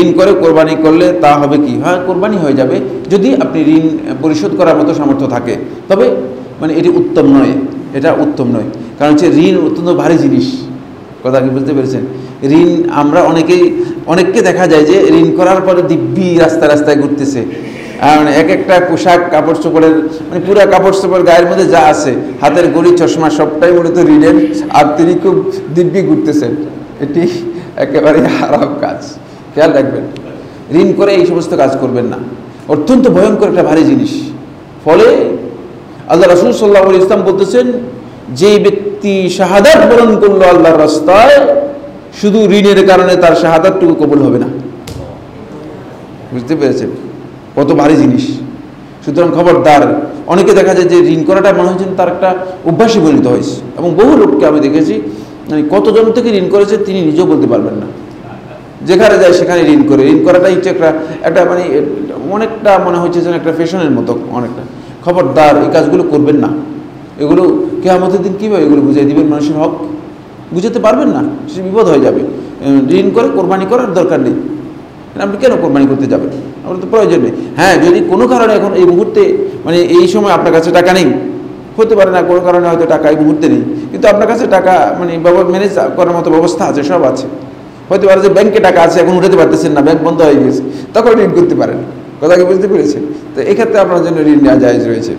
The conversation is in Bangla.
ঋণ করে কোরবানি করলে তা হবে কি? হ্যাঁ, কোরবানি হয়ে যাবে যদি আপনি ঋণ পরিশোধ করার মতো সামর্থ্য থাকে। তবে মানে এটি উত্তম নয়, এটা উত্তম নয়। কারণ হচ্ছে ঋণ অত্যন্ত ভারী জিনিস, কথা কি বুঝতে পেরেছেন? ঋণ আমরা অনেককে দেখা যায় যে ঋণ করার পরে দিব্যি রাস্তায় রাস্তায় ঘুরতেছে, মানে এক একটা পোশাক কাপড় চোপড়ের মানে পুরো কাপড় চোপড় গায়ের মধ্যে যা আছে, হাতের ঘড়ি চশমা সবটাই মূলত ঋণের, আর তিনি খুব দিব্যি ঘুরতেছেন। এটি একেবারে হারাম কাজ, খেয়াল রাখবেন। ঋণ করে এই সমস্ত কাজ করবেন না, অত্যন্ত ভয়ঙ্কর একটা ভারী জিনিস। ফলে আল্লাহ রাসূল সাল্লাল্লাহু আলাইহি ওয়াসাল্লাম বলতেছেন, যে ব্যক্তি শাহাদাত বরণ করলো আল্লাহর রাস্তায়, শুধু ঋণের কারণে তার শাহাদাতটুকু কবুল হবে না। বুঝতে পেরেছেন কত ভারী জিনিস? সুতরাং খবরদার। অনেকে দেখা যায় যে ঋণ করাটা মনে হচ্ছে তার একটা অভ্যাসে পরিণত হয়েছে, এবং বহু লোককে আমি দেখেছি মানে কতজন থেকে ঋণ করেছে তিনি নিজেও বলতে পারবেন না। যেখানে যায় সেখানে ঋণ করে, ঋণ করাটাই হচ্ছে একটা মানে অনেকটা মনে হচ্ছে যেন একটা ফ্যাশনের মতো অনেকটা। খবরদার, এই কাজগুলো করবেন না। এগুলো কিয়ামতের দিন কীভাবে এগুলো বুঝিয়ে দিবেন? মানুষের হক বুঝাতে পারবেন না, সে বিপদ হয়ে যাবে। ঋণ করে কোরবানি করার দরকার নেই। আপনি কেন কোরবানি করতে যাবেন? আপনার তো প্রয়োজন নেই। হ্যাঁ, যদি কোনো কারণে এখন এই মুহূর্তে মানে এই সময় আপনার কাছে টাকা নেই, হতে পারে না কোনো কারণে হয়তো টাকা এই মুহূর্তে নেই, কিন্তু আপনার কাছে টাকা মানে ম্যানেজ করার মতো ব্যবস্থা আছে, সব আছে। হতে পারে যে ব্যাংকে টাকা আছে, এখন উঠাতে পারতেছেন না, ব্যাংক বন্ধ হয়ে গেছে, তখন ঋণ করতে পারেন। কথা কি বুঝতে পেরেছেন? তো এক্ষেত্রে আপনার জন্য ঋণ নেওয়া জায়েজ রয়েছে।